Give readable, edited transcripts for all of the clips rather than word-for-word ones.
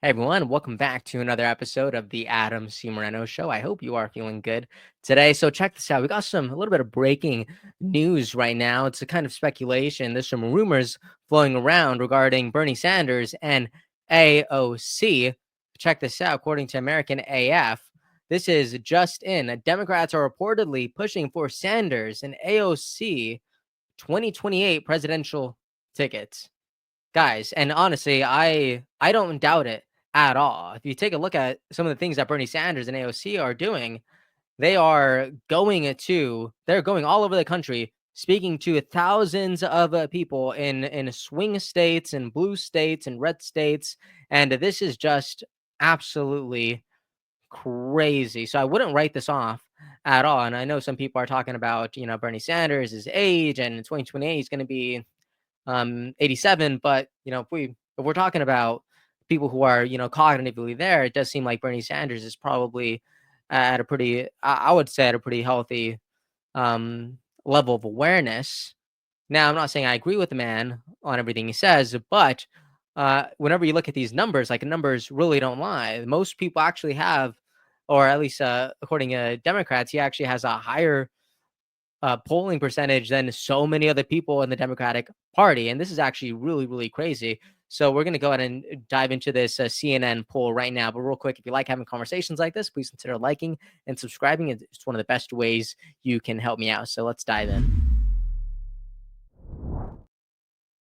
Hey everyone, welcome back to another episode of the Adam C. Moreno Show. I hope you are feeling good today. So check this out. We got a little bit of breaking news right now. It's a kind of speculation. There's some rumors flowing around regarding Bernie Sanders and AOC. Check this out. According to American AF, this is just in. Democrats are reportedly pushing for Sanders and AOC 2028 presidential tickets. Guys, and honestly, I don't doubt it at all. If you take a look at some of the things that Bernie Sanders and AOC are doing, they're going all over the country, speaking to thousands of people in swing states and blue states and red states, and this is just absolutely crazy. So I wouldn't write this off at all. And I know some people are talking about, Bernie Sanders, his age, and in 2028 he's going to be 87. But if we're talking about people who are cognitively there, it does seem like Bernie Sanders is probably at a pretty, I would say, at a pretty healthy level of awareness. Now, I'm not saying I agree with the man on everything he says, but whenever you look at these numbers, like, numbers really don't lie. Most people actually have, or at least according to Democrats, he actually has a higher polling percentage than so many other people in the Democratic Party. And this is actually really, really crazy. So we're going to go ahead and dive into this CNN poll right now. But real quick, if you like having conversations like this, please consider liking and subscribing. It's one of the best ways you can help me out. So let's dive in.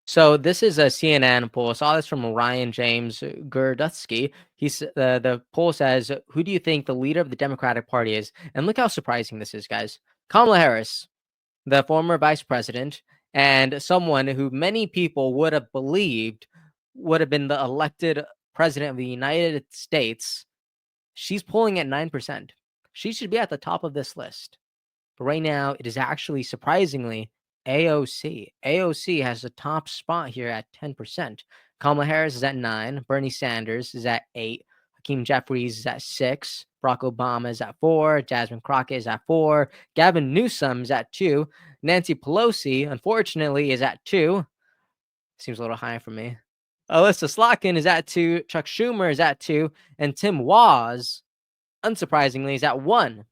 So this is a CNN poll. I saw this from Ryan James Gurdutsky. The poll says, "Who do you think the leader of the Democratic Party is?" And look how surprising this is, guys. Kamala Harris, the former vice president, and someone who many people would have believed would have been the elected president of the United States. She's polling at 9%. She should be at the top of this list. But right now, it is actually surprisingly AOC. AOC has the top spot here at 10%. Kamala Harris is at 9. Bernie Sanders is at 8. Hakeem Jeffries is at 6. Barack Obama is at 4. Jasmine Crockett is at 4. Gavin Newsom is at 2. Nancy Pelosi, unfortunately, is at 2. Seems a little high for me. Alyssa Slotkin is at 2. Chuck Schumer is at 2. And Tim Walz, unsurprisingly, is at 1.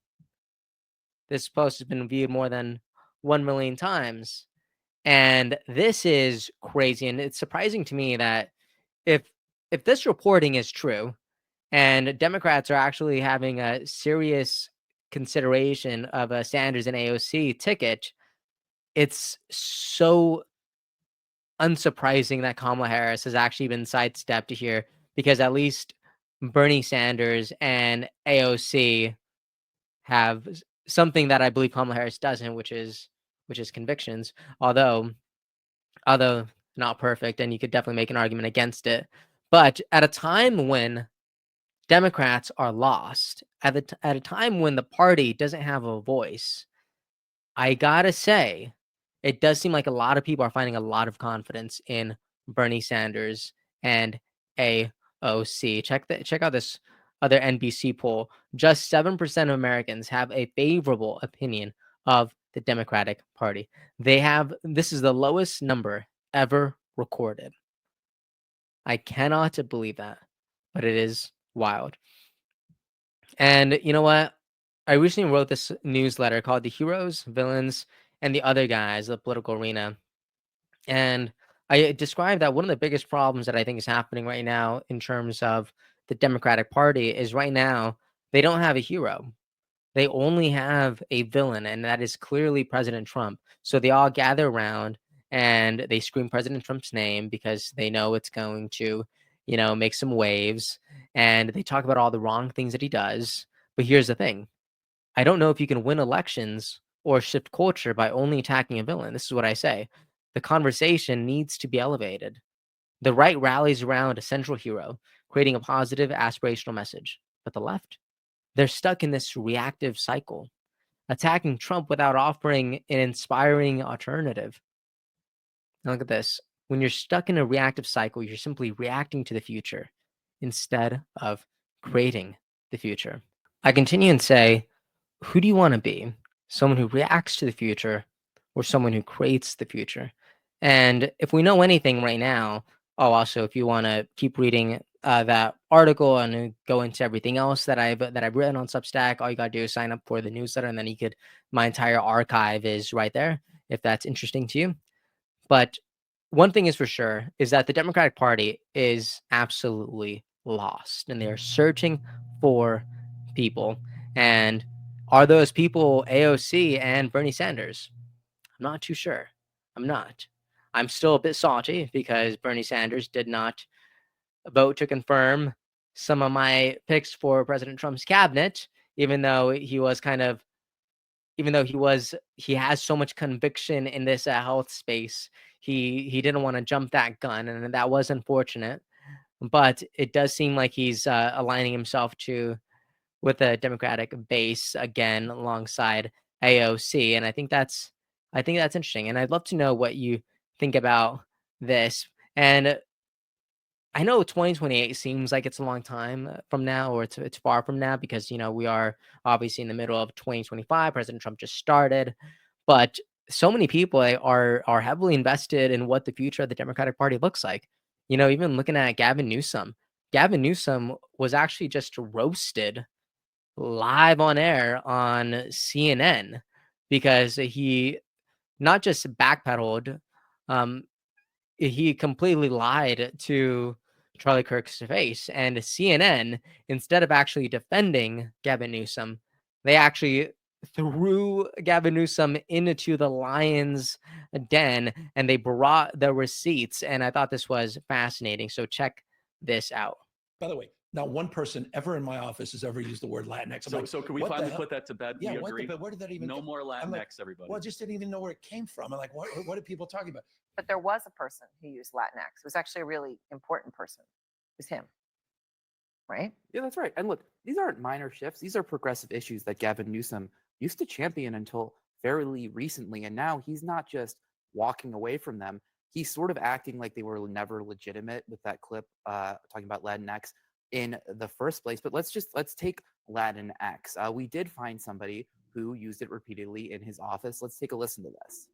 This post has been viewed more than 1 million times. And this is crazy. And it's surprising to me that if this reporting is true and Democrats are actually having a serious consideration of a Sanders and AOC ticket, it's so unsurprising that Kamala Harris has actually been sidestepped here, because at least Bernie Sanders and AOC have something that I believe Kamala Harris doesn't, which is convictions. Although not perfect, and you could definitely make an argument against it. But at a time when Democrats are lost, at a time when the party doesn't have a voice, I gotta say, it does seem like a lot of people are finding a lot of confidence in Bernie Sanders and AOC. Check out this other NBC poll. Just 7% of Americans have a favorable opinion of the Democratic Party. This is the lowest number ever recorded. I cannot believe that, but it is wild. And you know what? I recently wrote this newsletter called The Heroes, Villains, and the Other Guys, the Political Arena. And I described that one of the biggest problems that I think is happening right now in terms of the Democratic Party is right now they don't have a hero. They only have a villain, and that is clearly President Trump. So they all gather around and they scream President Trump's name because they know it's going to, make some waves. And they talk about all the wrong things that he does. But here's the thing. I don't know if you can win elections or shift culture by only attacking a villain. This is what I say. The conversation needs to be elevated. The right rallies around a central hero, creating a positive, aspirational message. But the left, they're stuck in this reactive cycle, attacking Trump without offering an inspiring alternative. Now look at this. When you're stuck in a reactive cycle, you're simply reacting to the future instead of creating the future. I continue and say, who do you want to be? Someone who reacts to the future or someone who creates the future? And if we know anything right now, also, if you want to keep reading that article and go into everything else that I've written on Substack, all you gotta do is sign up for the newsletter, and then you could my entire archive is right there if that's interesting to you. But one thing is for sure is that the Democratic Party is absolutely lost, and they're searching for people. And are those people AOC and Bernie Sanders? I'm not too sure. I'm not. I'm still a bit salty because Bernie Sanders did not vote to confirm some of my picks for President Trump's cabinet, even though he was kind of, he has so much conviction in this health space. He didn't want to jump that gun, and that was unfortunate. But it does seem like he's aligning himself with a Democratic base again alongside AOC, and I think that's interesting. And I'd love to know what you think about this. And I know 2028 seems like it's a long time from now, or it's far from now, because we are obviously in the middle of 2025. President Trump just started, but so many people are heavily invested in what the future of the Democratic Party looks like. Even looking at Gavin Newsom. Gavin Newsom was actually just roasted live on air on CNN because he not just backpedaled, um, he completely lied to Charlie Kirk's face. And CNN, instead of actually defending Gavin Newsom, they actually threw Gavin Newsom into the lion's den, and they brought the receipts. And I thought this was fascinating. So check this out. By the way, not one person ever in my office has ever used the word Latinx. So can we finally put that to bed? Yeah, we agree. where did that even? No more Latinx, everybody. Well, I just didn't even know where it came from. I'm like, what are people talking about? But there was a person who used Latinx. It was actually a really important person. It was him. Right? Yeah, that's right. And look, these aren't minor shifts. These are progressive issues that Gavin Newsom used to champion until fairly recently. And now he's not just walking away from them. He's sort of acting like they were never legitimate with that clip talking about Latinx in the first place. But let's take Latinx. We did find somebody who used it repeatedly in his office. Let's take a listen to this.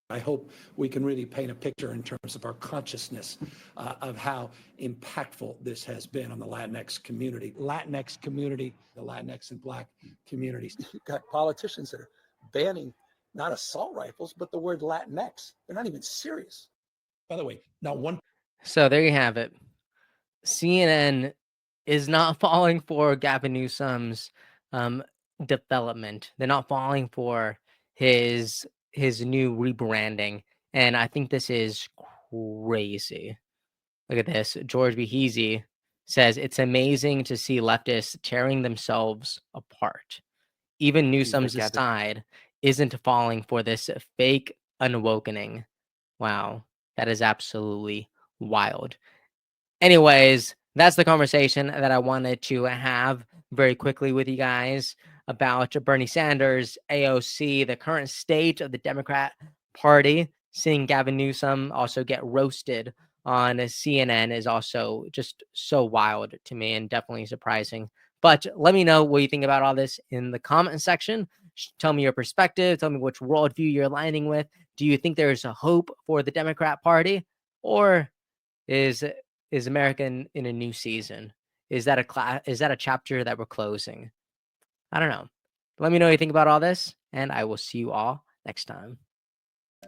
I hope we can really paint a picture in terms of our consciousness of how impactful this has been on the Latinx community. The Latinx and Black communities. You've got politicians that are banning not assault rifles, but the word Latinx. They're not even serious. By the way, not one. So there you have it. CNN is not falling for Gavin Newsom's development. They're not falling for his new rebranding, and I think this is crazy. Look at this. George Behezy says it's amazing to see leftists tearing themselves apart. Even Newsom's side isn't falling for this fake unawakening. Wow, that is absolutely wild. Anyways, that's the conversation that I wanted to have very quickly with you guys about Bernie Sanders, AOC, the current state of the Democrat Party. Seeing Gavin Newsom also get roasted on CNN is also just so wild to me and definitely surprising. But let me know what you think about all this in the comment section. Tell me your perspective. Tell me which worldview you're aligning with. Do you think there's a hope for the Democrat Party, or is America in a new season? Is that a chapter that we're closing? I don't know. Let me know what you think about all this, and I will see you all next time.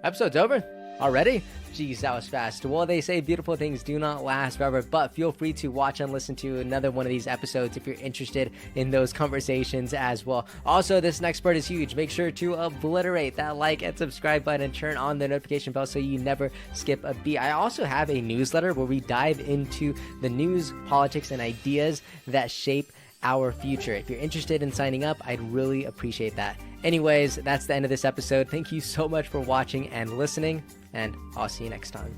Episode's over already? Geez, that was fast. Well, they say beautiful things do not last forever, but feel free to watch and listen to another one of these episodes if you're interested in those conversations as well. Also, this next part is huge. Make sure to obliterate that like and subscribe button and turn on the notification bell so you never skip a beat. I also have a newsletter where we dive into the news, politics, and ideas that shape our future. If you're interested in signing up, I'd really appreciate that. Anyways, that's the end of this episode. Thank you so much for watching and listening, and I'll see you next time.